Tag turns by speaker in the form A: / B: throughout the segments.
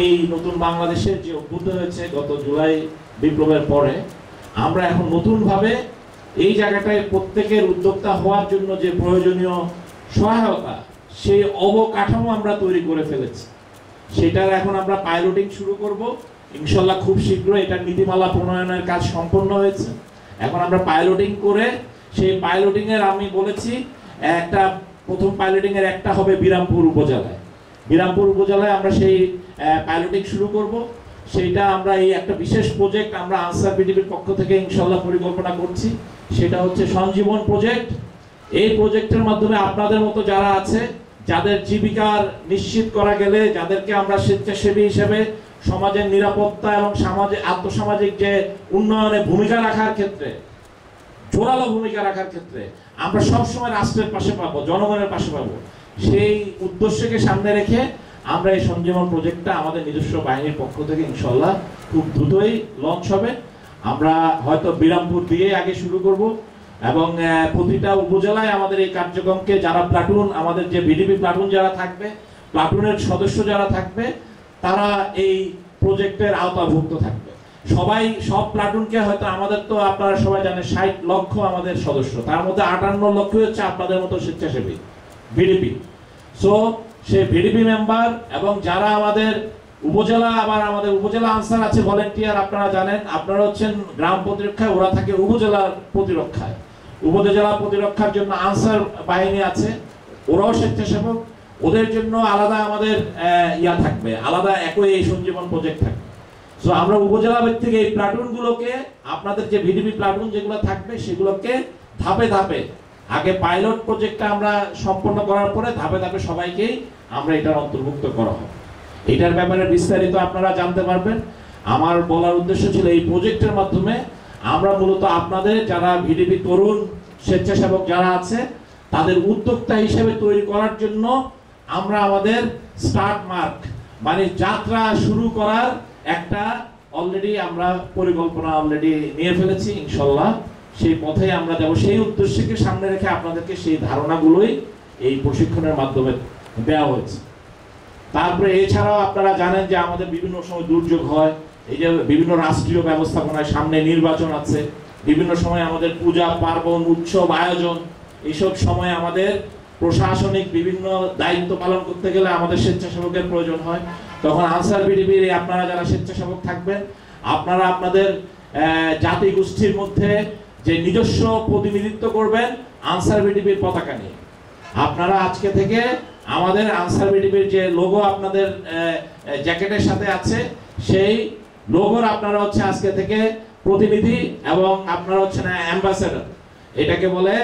A: এই নতুন বাংলাদেশের যে অভ্যুদয় হয়েছে গত জুলাই বিপ্লবের পরে, আমরা এখন নতুনভাবে এই জায়গাটায় প্রত্যেকের উদ্যোক্তা হওয়ার জন্য যে প্রয়োজনীয় সহায়তা, সেই অবকাঠামো আমরা তৈরি করে ফেলেছি। সেটার এখন আমরা পাইলটিং শুরু করব ইনশাল্লাহ খুব শীঘ্রই। এটার নীতিমালা প্রণয়নের কাজ সম্পন্ন হয়েছে। এখন আমরা পাইলটিং করে সেই পাইলটিং এর আমি বলেছি একটা প্রথম পাইলটিং এর একটা হবে বিরামপুর উপজেলায়। বিরামপুর উপজেলায় আমরা সেই পাইলটিং শুরু করব। সেইটা আমরা এই একটা বিশেষ প্রজেক্ট আমরা আনসার বিডিপির পক্ষ থেকে ইনশাল্লাহ পরিকল্পনা করছি। সেটা হচ্ছে সঞ্জীবন প্রজেক্ট। এই প্রজেক্টের মাধ্যমে আপনাদের মতো যারা আছে, যাদের জীবিকার নিশ্চিত করা গেলে, যাদেরকে আমরা স্বেচ্ছাসেবী হিসেবে সমাজের নিরাপত্তা এবং সমাজে আর্থসামাজিক যে উন্নয়নে ভূমিকা রাখার ক্ষেত্রে, জোরালো ভূমিকা রাখার ক্ষেত্রে আমরা সবসময় রাষ্ট্রের পাশে পাবো, জনগণের পাশে পাবো, সেই উদ্দেশ্যকে সামনে রেখে আমরা এই সঞ্জীবন প্রজেক্টটা আমাদের নিজস্ব বাহিনীর পক্ষ থেকে ইনশাল্লাহ খুব দ্রুতই লঞ্চ হবে। আমরা হয়তো বিরামপুর দিয়ে আগে শুরু করব এবং প্রতিটা উপজেলায় আমাদের এই কার্যক্রমকে যারা প্লাটুন, আমাদের যে বিডিপি প্লাটুন যারা থাকবে, প্লাটুনের সদস্য যারা থাকবে, তারা এই প্রজেক্টের আওতাভুক্ত থাকবে। সবাই সব প্লাটুনকে হয়তো আমাদের তো আপনারা সবাই জানেন 60 লক্ষ আমাদের সদস্য, তার মধ্যে 58 লক্ষই হচ্ছে আপনাদের মতো স্বেচ্ছাসেবী বিডিপি। সো সেই ভিডিপি মেম্বার এবং যারা আমাদের উপজেলা, আবার আমাদের উপজেলা আনসার আছে ভলেন্টিয়ার, আপনারা জানেন, আপনারা হচ্ছেন গ্রাম প্রতিরক্ষায়, ওরা থাকে উপজেলার প্রতিরক্ষায়। উপজেলা প্রতিরক্ষার জন্য আনসার বাহিনী আছে, ওরাও স্বেচ্ছাসেবক, ওদের জন্য আলাদা আমাদের ইয়া থাকবে, আলাদা একই এই সঞ্জীবন প্রজেক্ট থাকবে। সো আমরা উপজেলা ভিত্তিক এই প্লাটুনগুলোকে, আপনাদের যে ভিডিপি প্লাটুন যেগুলো থাকবে সেগুলোকে ধাপে ধাপে, আগে পাইলট প্রজেক্টটা আমরা সম্পন্ন করার পরে ধাপে ধাপে সবাইকেই আমরা এটার অন্তর্ভুক্ত করা হবে। এটার ব্যাপারে বিস্তারিত আপনারা জানতে পারবেন। আমার বলার উদ্দেশ্য ছিল এই প্রজেক্টের মাধ্যমে আমরা মূলত আপনাদের যারা ভিডিপি তরুণ স্বেচ্ছাসেবক যারা আছে, তাদের উদ্যোক্তা হিসেবে তৈরি করার জন্য আমরা আমাদের স্টার্ট মার্ক, মানে যাত্রা শুরু করার একটা অলরেডি আমরা পরিকল্পনা অলরেডি নিয়ে ফেলেছি। ইনশাল্লাহ সেই পথে আমরা যাব। সেই উদ্দেশ্যকে সামনে রেখে আপনাদেরকে সেই ধারণাগুলোই এই প্রশিক্ষণের মাধ্যমে দেওয়া হয়েছে। তারপরে এছাড়াও আপনারা জানেন যে আমাদের বিভিন্ন সময় দুর্যোগ হয়, এই যে বিভিন্ন রাষ্ট্রীয় ব্যবস্থাপনায়, সামনে নির্বাচন আছে, বিভিন্ন সময় আমাদের পূজা পার্বণ উৎসব আয়োজন, এইসব সময় আমাদের প্রশাসনিক বিভিন্ন দায়িত্ব পালন করতে গেলে আমাদের স্বেচ্ছাসেবকের প্রয়োজন হয়। তখন আনসার বিডিপির আপনারা যারা স্বেচ্ছাসেবক থাকবেন, আপনারা আপনাদের জাতি গোষ্ঠীর মধ্যে যে নিজস্ব প্রতিনিধিত্ব করবেন আনসার বিডিপির পতাকা নিয়ে। আপনারা আজকে থেকে আমাদের আনসার বিডিপির যে লোগো আপনাদের জ্যাকেটের সাথে আছে, সেই লোগোর আপনারা হচ্ছে আজকে থেকে প্রতিনিধি এবং আপনারা হচ্ছেন অ্যাম্বাসেডর, এটাকে বলে।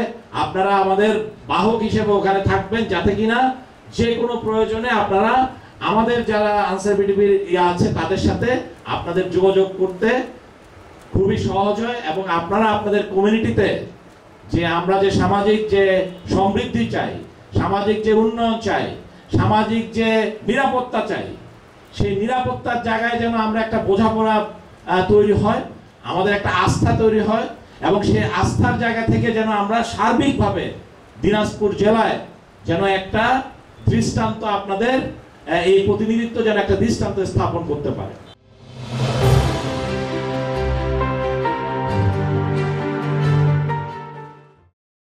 A: আপনারা আমাদের বাহক হিসেবে ওখানে থাকবেন, যাতে কিনা যে কোনো প্রয়োজনে আপনারা আমাদের যারা আনসার বিডিপির ইয়া আছে তাদের সাথে আপনাদের যোগাযোগ করতে খুবই সহজ হয়। এবং আপনারা আপনাদের কমিউনিটিতে যে আমরা যে সামাজিক যে সমৃদ্ধি চাই, সামাজিক যে উন্নয়ন চাই, সামাজিক যে নিরাপত্তা চাই, সেই নিরাপত্তার জায়গায় যেন আমরা একটা বোঝাপড়া তৈরি হয়, আমাদের একটা আস্থা তৈরি হয়, এবং সেই আস্থার জায়গা থেকে যেন আমরা সার্বিকভাবে দিনাজপুর জেলায় যেন একটা দৃষ্টান্ত, আপনাদের এই প্রতিনিধিত্ব যেন একটা দৃষ্টান্ত স্থাপন করতে পারে।